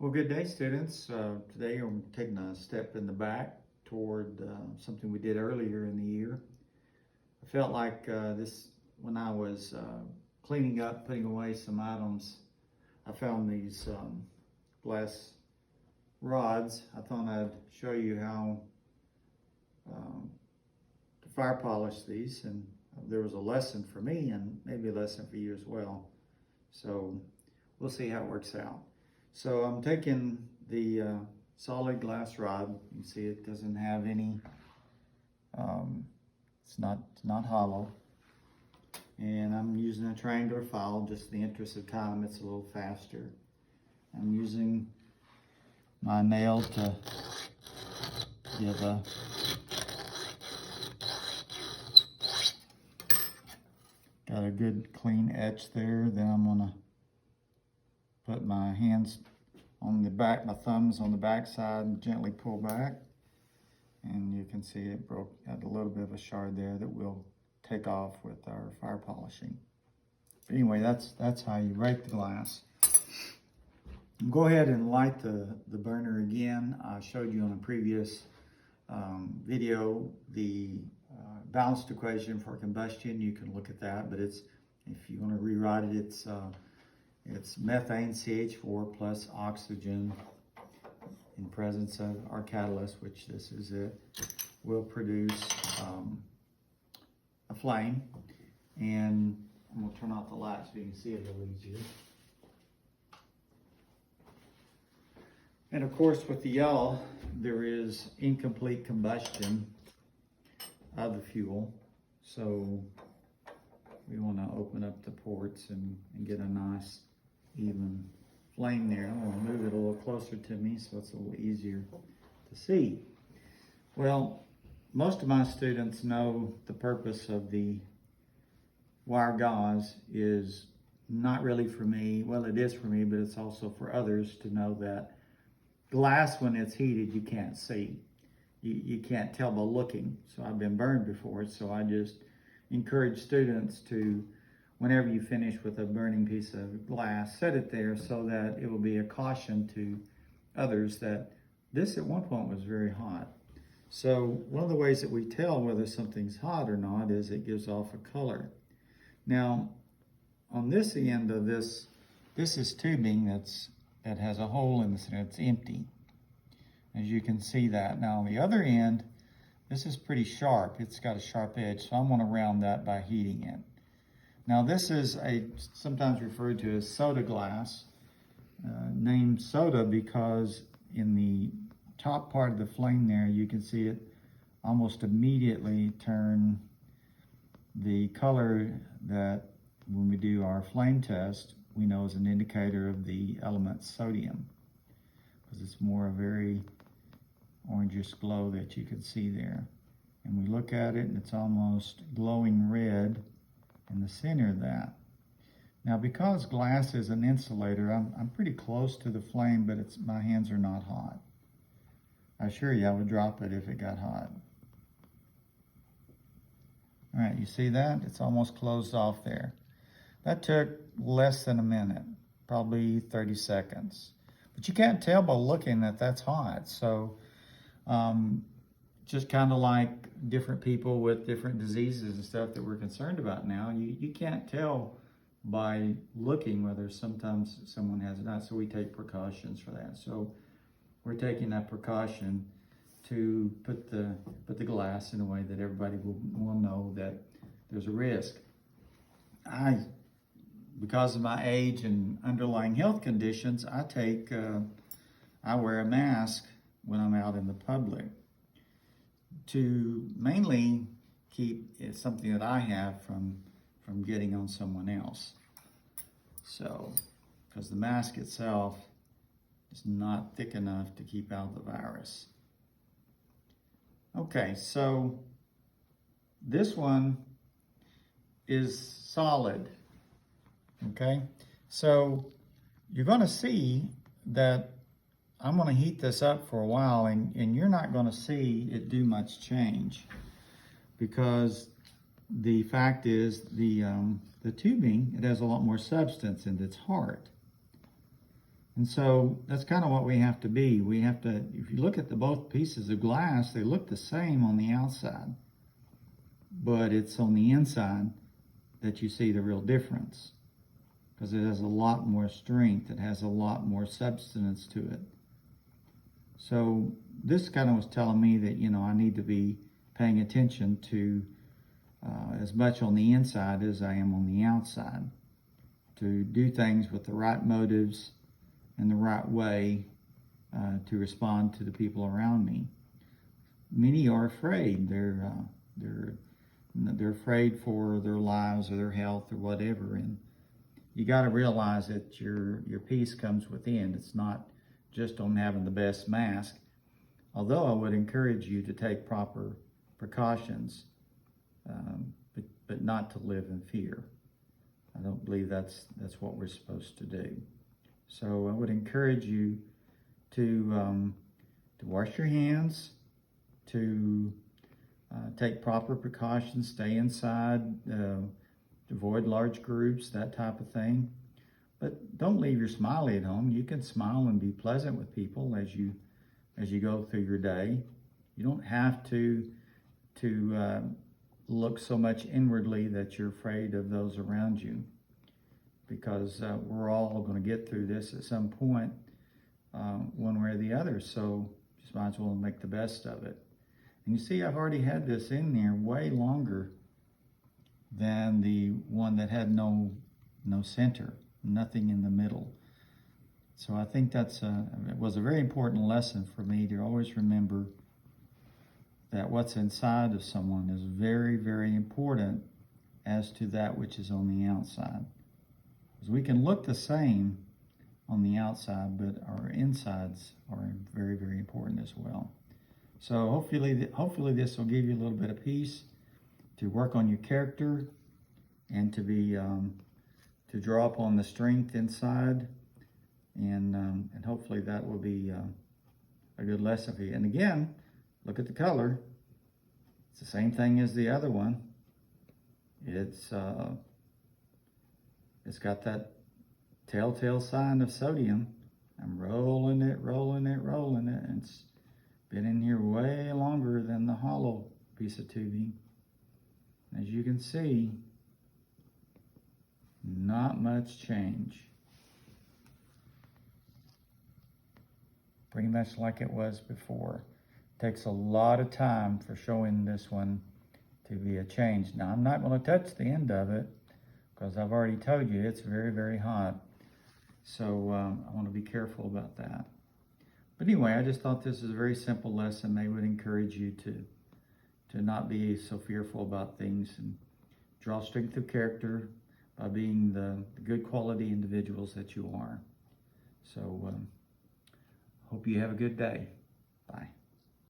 Well, good day, students. Today I'm taking a step in the back toward something we did earlier in the year. I felt like when I was cleaning up, putting away some items, I found these glass rods. I thought I'd show you how to fire polish these, and there was a lesson for me and maybe a lesson for you as well. So we'll see how it works out. So I'm taking the solid glass rod. You see it doesn't have any, it's not hollow. And I'm using a triangular file, just in the interest of time, it's a little faster. I'm using my nail to give got a good clean etch there. Then I'm gonna put my hands on the back, my thumbs on the back side, and gently pull back. And you can see it had a little bit of a shard there that we'll take off with our fire polishing. But anyway, that's how you rake the glass. Go ahead and light the burner again. I showed you on a previous video the balanced equation for combustion. You can look at that, but if you want to rewrite it, it's methane CH4 plus oxygen in presence of our catalyst, which this is it, will produce a flame. And I'm going to turn off the light so you can see it a little easier. And of course, with the yellow, there is incomplete combustion of the fuel. So we want to open up the ports and get a nice even flame there. I'm going to move it a little closer to me so it's a little easier to see. Well, most of my students know the purpose of the wire gauze is not really for me. Well, it is for me, but it's also for others to know that glass, when it's heated, you can't see. You can't tell by looking. So I've been burned before, so I just encourage students to, whenever you finish with a burning piece of glass, set it there so that it will be a caution to others that this at one point was very hot. So one of the ways that we tell whether something's hot or not is it gives off a color. Now, on this end of this is tubing that has a hole in the center. It's empty, as you can see that. Now on the other end, this is pretty sharp. It's got a sharp edge, so I'm going to round that by heating it. Now this is sometimes referred to as soda glass, named soda because in the top part of the flame there, you can see it almost immediately turn the color that when we do our flame test, we know is an indicator of the element sodium, because it's more a very orangish glow that you can see there. And we look at it and it's almost glowing red in the center of that. Now, because glass is an insulator, I'm pretty close to the flame, but my hands are not hot. I assure you I would drop it if it got hot. All right, you see that? It's almost closed off there. That took less than a minute, probably 30 seconds. But you can't tell by looking that that's hot. So just kind of like different people with different diseases and stuff that we're concerned about now, you can't tell by looking whether sometimes someone has it not. So we take precautions for that. So we're taking that precaution to put the glass in a way that everybody will know that there's a risk. Because of my age and underlying health conditions, I wear a mask when I'm out in the public to mainly keep something that I have from getting on someone else. So, because the mask itself is not thick enough to keep out the virus. Okay, so this one is solid. Okay, so you're going to see that I'm going to heat this up for a while, and you're not going to see it do much change, because the fact is the tubing, it has a lot more substance and it's hard. And so that's kind of what we have to be. We have to, if you look at the both pieces of glass, they look the same on the outside, but it's on the inside that you see the real difference, because it has a lot more strength. It has a lot more substance to it. So this kind of was telling me that, you know, I need to be paying attention to as much on the inside as I am on the outside, to do things with the right motives and the right way to respond to the people around me. Many are afraid. They're afraid for their lives or their health or whatever, and you got to realize that your peace comes within. It's not just on having the best mask. Although I would encourage you to take proper precautions, but not to live in fear. I don't believe that's what we're supposed to do. So I would encourage you to wash your hands, to take proper precautions, stay inside, avoid large groups, that type of thing. But don't leave your smiley at home. You can smile and be pleasant with people as you go through your day. You don't have to look so much inwardly that you're afraid of those around you, because we're all going to get through this at some point, one way or the other. So just might as well make the best of it. And you see, I've already had this in there way longer than the one that had no center, nothing in the middle. So I think it was a very important lesson for me to always remember that what's inside of someone is very, very important as to that which is on the outside. Because we can look the same on the outside, but our insides are very, very important as well. So hopefully this will give you a little bit of peace to work on your character and to draw upon the strength inside, and hopefully that will be a good lesson for you. And again, look at the color. It's the same thing as the other one. It's got that telltale sign of sodium. I'm rolling it, and it's been in here way longer than the hollow piece of tubing. As you can see, not much change. Pretty much like it was before. Takes a lot of time for showing this one to be a change. Now, I'm not going to touch the end of it because I've already told you it's very, very hot. So I want to be careful about that. But anyway, I just thought this is a very simple lesson. They would encourage you to not be so fearful about things and draw strength of character by being the good quality individuals that you are. So hope you have a good day. Bye.